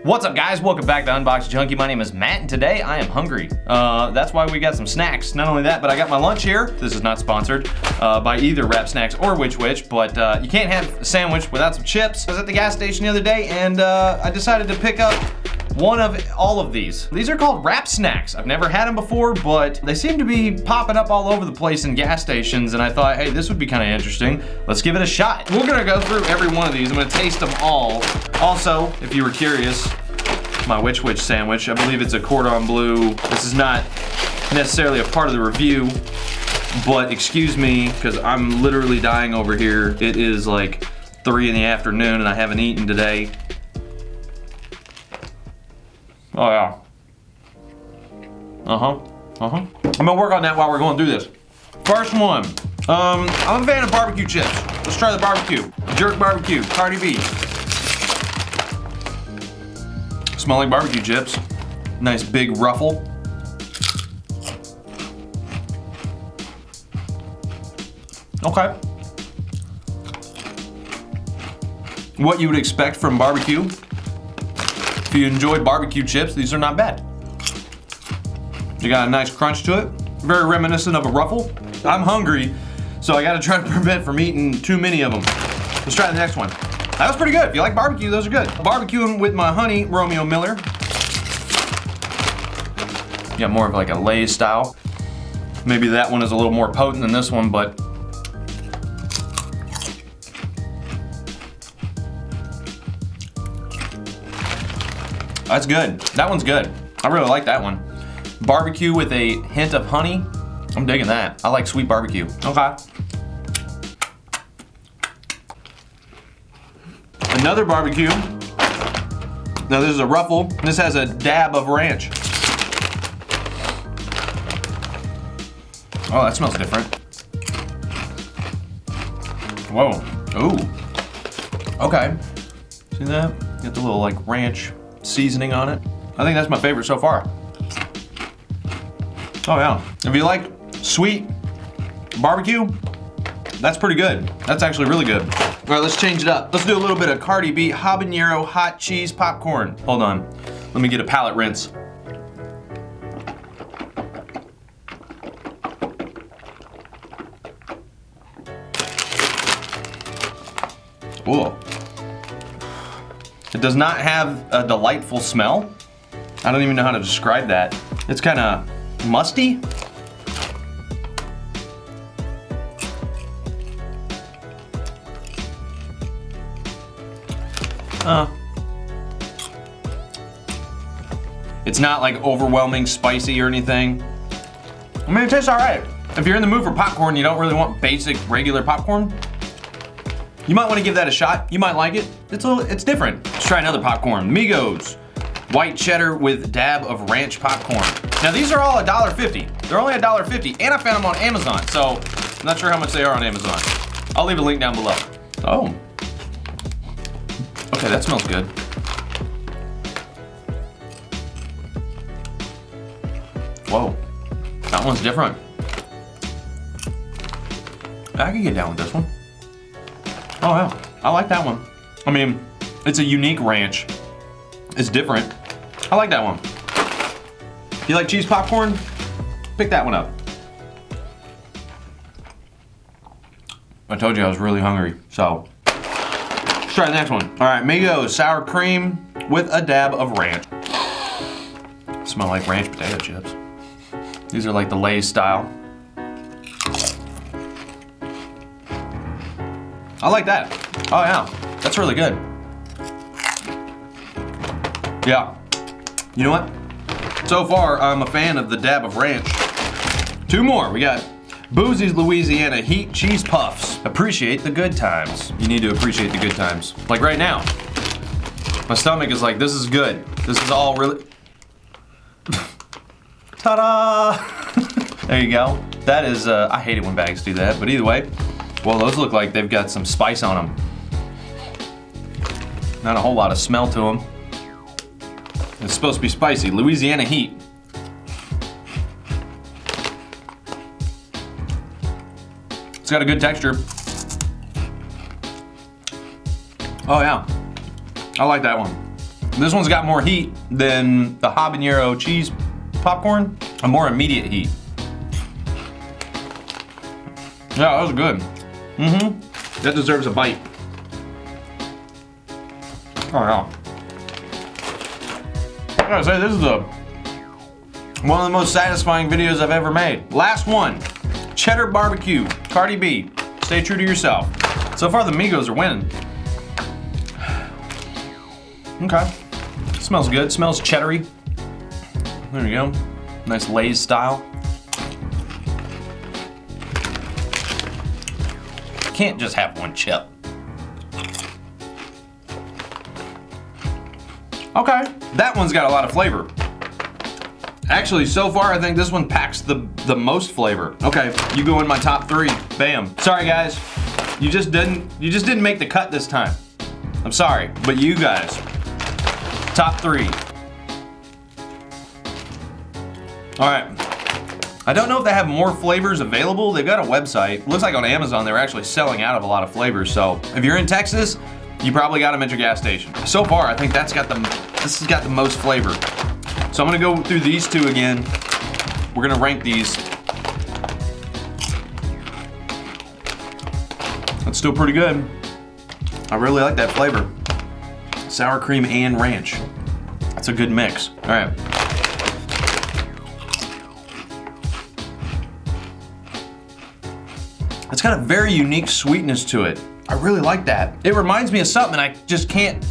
What's up, guys? Welcome back to Unbox Junkie. My name is Matt, and today I am hungry. That's why we got some snacks. Not only that, but I got my lunch here. This is not sponsored by either Wrap Snacks or Which, but you can't have a sandwich without some chips. I was at the gas station the other day, and I decided to pick up one of all of these. These are called Wrap Snacks. I've never had them before, but they seem to be popping up all over the place in gas stations, and I thought, hey, this would be kind of interesting. Let's give it a shot. We're gonna go through every one of these. I'm gonna taste them all. Also, if you were curious, my Which sandwich, I believe it's a cordon bleu. This is not necessarily a part of the review, but excuse me, because I'm literally dying over here. It is like 3 in the afternoon and I haven't eaten today. Oh yeah. I'm gonna work on that while we're going through this. First one, I'm a fan of barbecue chips. Let's try the barbecue. Jerk barbecue, Cardi B. Smell like barbecue chips. Nice big ruffle. Okay. What you would expect from barbecue. If you enjoy barbecue chips, these are not bad. You got a nice crunch to it. Very reminiscent of a ruffle. I'm hungry, so I gotta try to prevent from eating too many of them. Let's try the next one. That was pretty good. If you like barbecue, those are good. Barbecuing with my honey, Romeo Miller. Got more of like a Lay's style. Maybe that one is a little more potent than this one, but that's good. That one's good. I really like that one. Barbecue with a hint of honey. I'm digging that. I like sweet barbecue. Okay. Another barbecue. Now this is a ruffle. This has a dab of ranch. Oh, that smells different. Whoa. Ooh. Okay. See that? Got the little like ranch seasoning on it. I think that's my favorite so far. Oh yeah. If you like sweet barbecue, that's pretty good. That's actually really good. All right, let's change it up. Let's do a little bit of Cardi B habanero hot cheese popcorn. Hold on, let me get a palate rinse. Whoa. It does not have a delightful smell. I don't even know how to describe that. It's kind of musty. It's not like overwhelming spicy or anything. I mean, it tastes all right. If you're in the mood for popcorn, you don't really want basic regular popcorn, you might want to give that a shot. You might like it. It's different. Let's try another popcorn. Migos, white cheddar with dab of ranch popcorn. Now these are all $1.50. They're only $1.50, and I found them on Amazon, so I'm not sure how much they are on Amazon. I'll leave a link down below. Oh. Okay, that smells good. Whoa, that one's different. I can get down with this one. Oh yeah, I like that one. I mean, it's a unique ranch. It's different. I like that one. If you like cheese popcorn, pick that one up. I told you I was really hungry, so let's try the next one. All right, Migos sour cream with a dab of ranch. Smell like ranch potato chips. These are like the Lay's style. I like that. Oh yeah, that's really good. Yeah. You know what? So far, I'm a fan of the dab of ranch. 2 more. We got Boozy's Louisiana Heat Cheese Puffs. Appreciate the good times. You need to appreciate the good times. Like right now. My stomach is like, this is good. This is all really... Ta-da! There you go. That is, I hate it when bags do that, but either way, well, those look like they've got some spice on them. Not a whole lot of smell to them. It's supposed to be spicy. Louisiana Heat. It's got a good texture. Oh yeah, I like that one. This one's got more heat than the habanero cheese popcorn. A more immediate heat. Yeah, that was good. That deserves a bite. Oh yeah. I gotta say, this is one of the most satisfying videos I've ever made. Last one, Cheddar BBQ, Cardi B. Stay true to yourself. So far the Migos are winning. Okay, smells good, smells cheddary. There you go, nice Lay's style. Can't just have one chip. Okay, that one's got a lot of flavor. Actually, so far, I think this one packs the most flavor. Okay, you go in my top 3. Bam. Sorry, guys. You just didn't make the cut this time. I'm sorry, but you guys, top 3. All right. I don't know if they have more flavors available. They've got a website. Looks like on Amazon they're actually selling out of a lot of flavors. So if you're in Texas, you probably got them at your gas station. So far, I think this has got the most flavor. So I'm gonna go through these 2 again. We're gonna rank these. That's still pretty good. I really like that flavor. Sour cream and ranch. That's a good mix. All right. It's got a very unique sweetness to it. I really like that. It reminds me of something I just can't,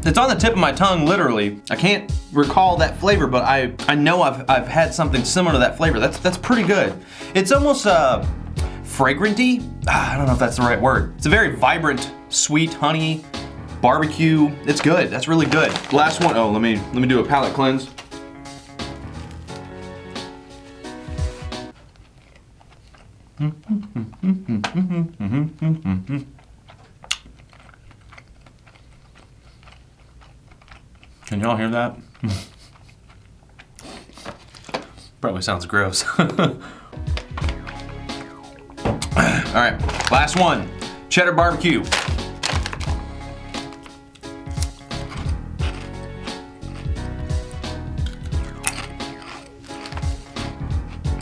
it's on the tip of my tongue, literally. I can't recall that flavor, but I know I've had something similar to that flavor. That's pretty good. It's almost fragranty. I don't know if that's the right word. It's a very vibrant, sweet honey, barbecue. It's good, that's really good. Last one, oh, let me do a palate cleanse. Can y'all hear that? Probably sounds gross. All right, last one, Cheddar BBQ.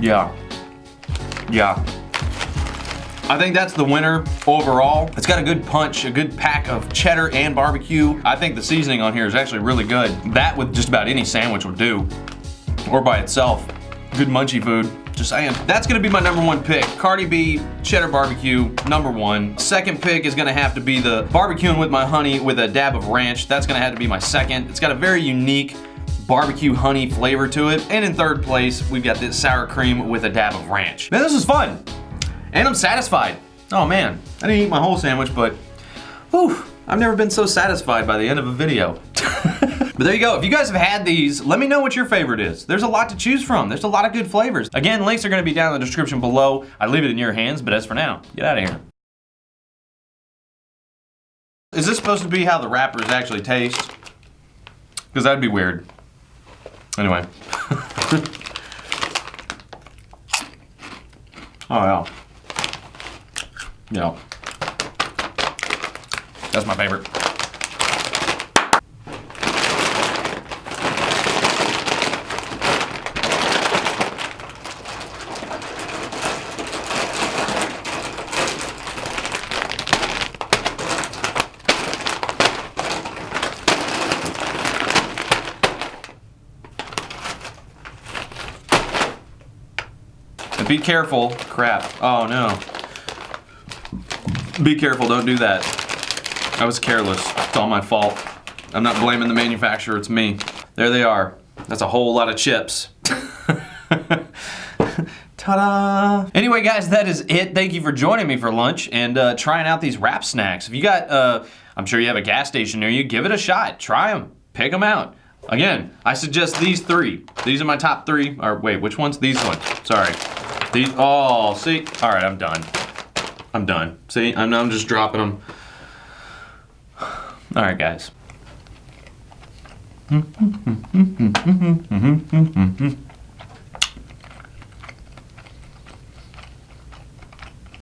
Yeah. I think that's the winner overall. It's got a good punch, a good pack of cheddar and barbecue. I think the seasoning on here is actually really good. That with just about any sandwich would do, or by itself. Good munchy food, just saying. That's gonna be my #1 pick. Cardi B, Cheddar BBQ, #1. Second pick is gonna have to be the barbecuing with my honey with a dab of ranch. That's gonna have to be my second. It's got a very unique barbecue honey flavor to it. And in third place, we've got this sour cream with a dab of ranch. Man, this is fun. And I'm satisfied. Oh man, I didn't eat my whole sandwich, but whew, I've never been so satisfied by the end of a video. But there you go. If you guys have had these, let me know what your favorite is. There's a lot to choose from. There's a lot of good flavors. Again, links are gonna be down in the description below. I leave it in your hands, but as for now, get out of here. Is this supposed to be how the wrappers actually taste? Because that'd be weird. Anyway. Oh yeah. Yeah. That's my favorite. Be careful. Crap. Oh no. Be careful, don't do that. I was careless. It's all my fault. I'm not blaming the manufacturer, it's me. There they are. That's a whole lot of chips. Ta-da! Anyway guys, that is it. Thank you for joining me for lunch and trying out these wrap snacks. If you got, I'm sure you have a gas station near you, give it a shot. Try them. Pick them out. Again, I suggest these 3. These are my top 3. Or wait, which ones? These ones. Sorry. These, oh, see? All right, I'm done. I'm done. See, I'm just dropping them. All right, guys.